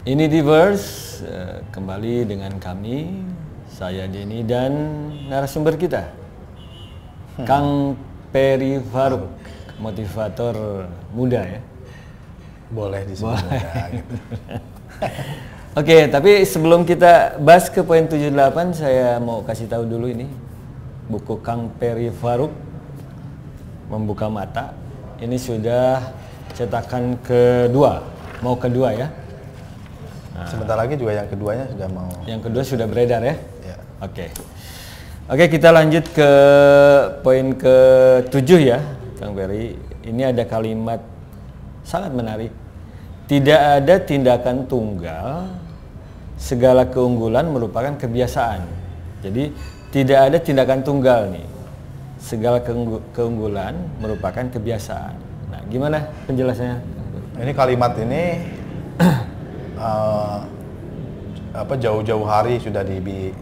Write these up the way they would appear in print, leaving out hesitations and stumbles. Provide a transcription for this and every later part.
Ini Diverse, kembali dengan kami, saya Denny dan narasumber kita, Kang Peri Faruk, motivator muda ya. Boleh disebut muda gitu. Oke, tapi sebelum kita bahas ke poin 78, saya mau kasih tahu dulu ini buku Kang Peri Faruk, Membuka Mata. Ini sudah cetakan kedua, mau kedua ya. Nah, sebentar lagi juga yang keduanya sudah mau. Yang kedua sudah beredar ya? Ya. Oke, kita lanjut ke poin ke-7 ya, Kang Peri. Ini ada kalimat sangat menarik. Tidak ada tindakan tunggal, segala keunggulan merupakan kebiasaan. Jadi tidak ada tindakan tunggal nih. Segala keunggulan merupakan kebiasaan. Nah, gimana penjelasannya? Ini kalimat ini jauh-jauh hari sudah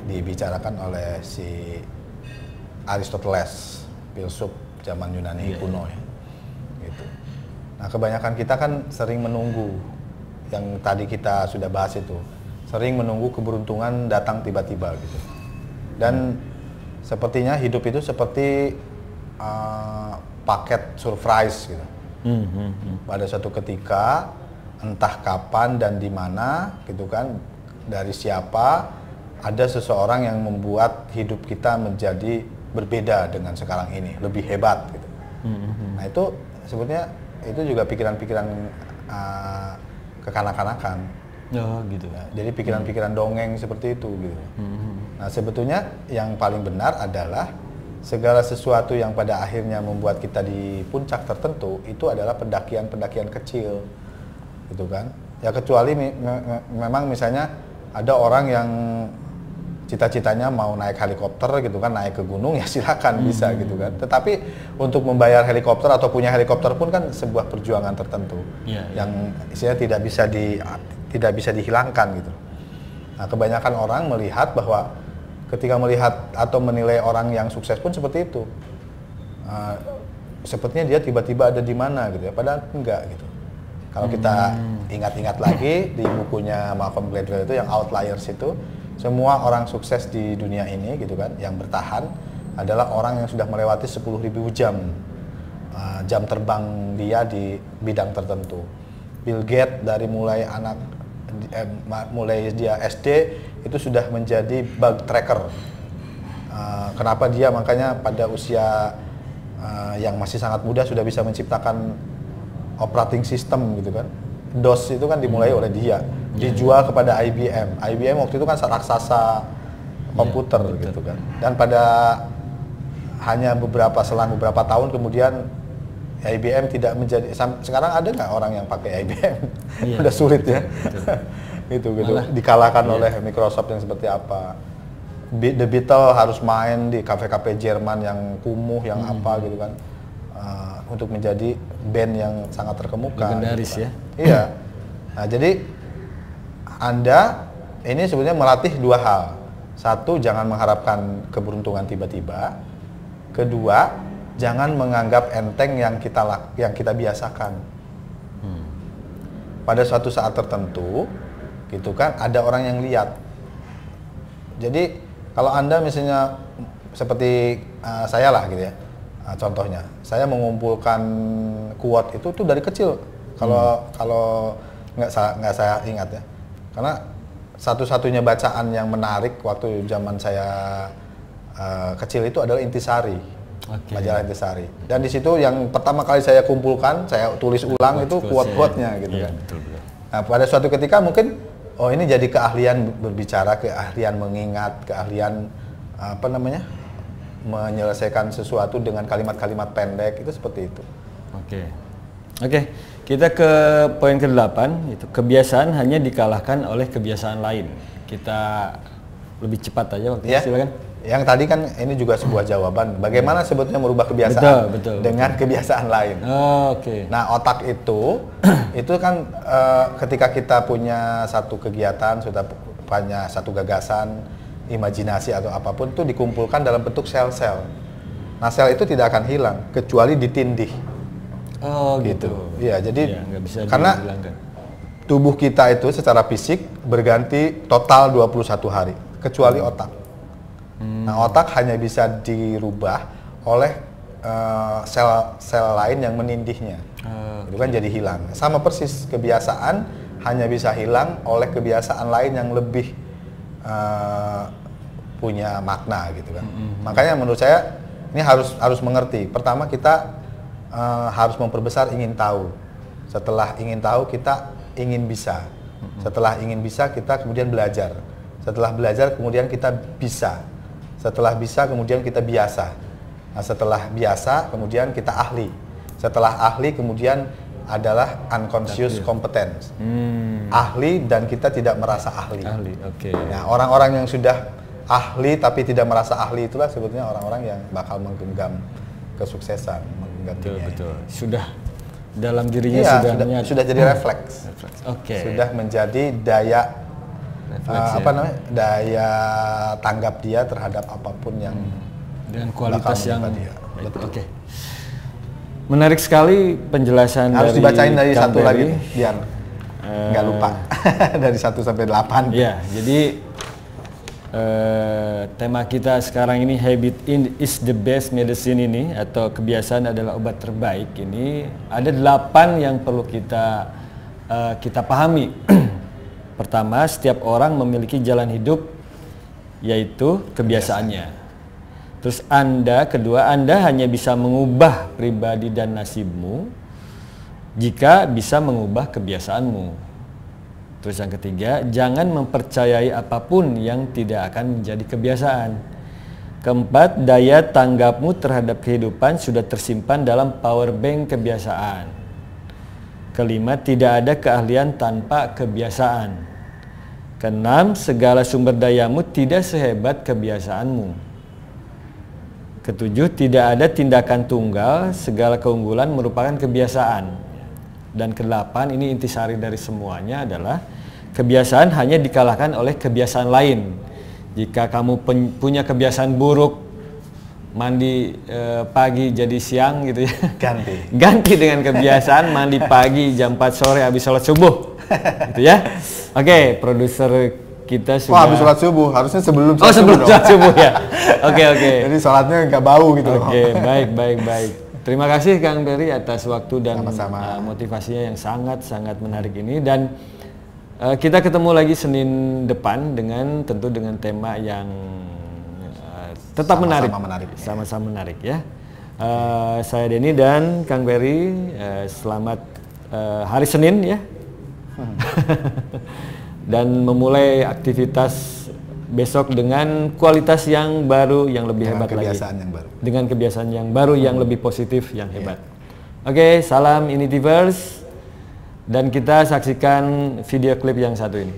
dibicarakan oleh si Aristoteles, filsuf zaman Yunani kuno ya. Gitu. Nah, kebanyakan kita kan sering menunggu yang tadi kita sudah bahas itu, sering menunggu keberuntungan datang tiba-tiba gitu. Dan sepertinya hidup itu seperti paket surprise gitu. Pada suatu ketika, entah kapan dan di mana gitu kan, dari siapa, ada seseorang yang membuat hidup kita menjadi berbeda dengan sekarang ini, lebih hebat gitu. Nah, itu sebetulnya itu juga pikiran-pikiran kekanak-kanakan. Oh, gitu. Nah, jadi pikiran-pikiran dongeng seperti itu gitu. Nah, sebetulnya yang paling benar adalah segala sesuatu yang pada akhirnya membuat kita di puncak tertentu itu adalah pendakian-pendakian kecil. Gitu kan, ya kecuali memang misalnya ada orang yang cita-citanya mau naik helikopter gitu kan, naik ke gunung, ya silakan bisa gitu kan. Tetapi untuk membayar helikopter atau punya helikopter pun kan sebuah perjuangan tertentu yang istilahnya tidak bisa dihilangkan gitu. Nah, kebanyakan orang melihat bahwa ketika melihat atau menilai orang yang sukses pun seperti itu, sepertinya dia tiba-tiba ada di mana gitu ya, padahal enggak gitu. Kalau kita ingat-ingat lagi di bukunya Malcolm Gladwell itu yang Outliers itu, semua orang sukses di dunia ini gitu kan, yang bertahan adalah orang yang sudah melewati 10.000 jam terbang dia di bidang tertentu. Bill Gates dari mulai mulai dia SD itu sudah menjadi bug tracker. Kenapa dia makanya pada usia yang masih sangat muda sudah bisa menciptakan operating system gitu kan. DOS itu kan dimulai oleh dia, dijual kepada IBM. IBM waktu itu kan raksasa komputer gitu kan. Dan pada hanya selang beberapa tahun kemudian IBM tidak menjadi, sekarang ada nggak orang yang pakai IBM? Udah sulit ya. gitu. Dikalahkan oleh Microsoft yang seperti apa. The Beatles harus main di kafe-kafe Jerman yang kumuh, yang apa gitu kan. Untuk menjadi band yang sangat terkemuka. Legendaris gitu ya. Iya. Nah, jadi Anda ini sebenarnya melatih dua hal. Satu, jangan mengharapkan keberuntungan tiba-tiba. Kedua, jangan menganggap enteng yang kita biasakan. Pada suatu saat tertentu, gitu kan, ada orang yang lihat. Jadi kalau Anda misalnya seperti saya lah gitu ya. Contohnya, saya mengumpulkan quote itu tuh dari kecil. Kalau nggak saya ingat ya, karena satu-satunya bacaan yang menarik waktu zaman saya kecil itu adalah Intisari, majalah Intisari. Dan di situ yang pertama kali saya kumpulkan, saya tulis ulang itu quote-quote-nya gitu kan. Betul. Nah, pada suatu ketika mungkin ini jadi keahlian berbicara, keahlian mengingat, keahlian menyelesaikan sesuatu dengan kalimat-kalimat pendek, itu seperti itu. Oke. Kita ke poin ke-8, itu kebiasaan hanya dikalahkan oleh kebiasaan lain. Kita lebih cepat aja waktunya, silakan. Yang tadi kan ini juga sebuah jawaban. Bagaimana sebetulnya merubah kebiasaan dengan kebiasaan lain. Nah, otak itu kan ketika kita punya satu kegiatan, sudah punya satu gagasan, imajinasi atau apapun itu dikumpulkan dalam bentuk sel-sel. Nah, sel itu tidak akan hilang kecuali ditindih. Oh gitu. Iya, jadi nggak bisa karena dihilangkan. tubuh kita itu secara fisik berganti total 21 hari, kecuali otak. Nah, otak hanya bisa dirubah oleh sel lain yang menindihnya. Itu kan jadi hilang. Sama persis, kebiasaan hanya bisa hilang oleh kebiasaan lain yang lebih punya makna gitu kan. Makanya menurut saya ini harus mengerti. Pertama kita harus memperbesar ingin tahu. Setelah ingin tahu kita ingin bisa. Setelah ingin bisa kita kemudian belajar. Setelah belajar kemudian kita bisa. Setelah bisa kemudian kita biasa. Nah, setelah biasa kemudian kita ahli. Setelah ahli kemudian adalah unconscious competence. Ahli dan kita tidak merasa ahli. Oke. Nah, orang-orang yang sudah ahli tapi tidak merasa ahli itulah sebetulnya orang-orang yang bakal menggenggam kesuksesan, menggenggam dunia. Betul. Sudah dalam dirinya sudah jadi refleks. Oke. Sudah menjadi daya daya tanggap dia terhadap apapun yang dengan kualitas yang dia. Oke. Menarik sekali penjelasan harus dari dibacain dari Kang satu Ferry. lagi biar nggak lupa. Dari 1 sampai 8. Ya, jadi tema kita sekarang ini habit is the best medicine ini, atau kebiasaan adalah obat terbaik ini, ada 8 yang perlu kita pahami. Pertama, setiap orang memiliki jalan hidup yaitu kebiasaannya. Terus kedua, Anda hanya bisa mengubah pribadi dan nasibmu jika bisa mengubah kebiasaanmu. Terus yang ketiga, jangan mempercayai apapun yang tidak akan menjadi kebiasaan. Keempat, daya tanggapmu terhadap kehidupan sudah tersimpan dalam power bank kebiasaan. Kelima, tidak ada keahlian tanpa kebiasaan. Keenam, segala sumber dayamu tidak sehebat kebiasaanmu. Ketujuh, tidak ada tindakan tunggal, segala keunggulan merupakan kebiasaan. Dan kedelapan, ini intisari dari semuanya adalah kebiasaan hanya dikalahkan oleh kebiasaan lain. Jika kamu punya kebiasaan buruk, mandi pagi jadi siang gitu ya, ganti dengan kebiasaan mandi pagi jam 4 sore habis sholat subuh gitu ya. Oke, produser kita sudah. Habis sholat subuh, harusnya sebelum sholat subuh. Sebelum sholat subuh ya. Oke. Jadi sholatnya nggak bau gitu. Oke, baik. Terima kasih Kang Ferry atas waktu dan motivasinya yang sangat menarik ini, dan kita ketemu lagi Senin depan tentu dengan tema yang tetap sama-sama menarik ya. Saya Denny dan Kang Ferry, selamat hari Senin ya. Dan memulai aktivitas besok dengan kualitas yang baru, yang lebih hebat lagi. Dengan kebiasaan yang baru, yang lebih positif, yang hebat. Oke, salam Inityverse. Dan kita saksikan video klip yang satu ini.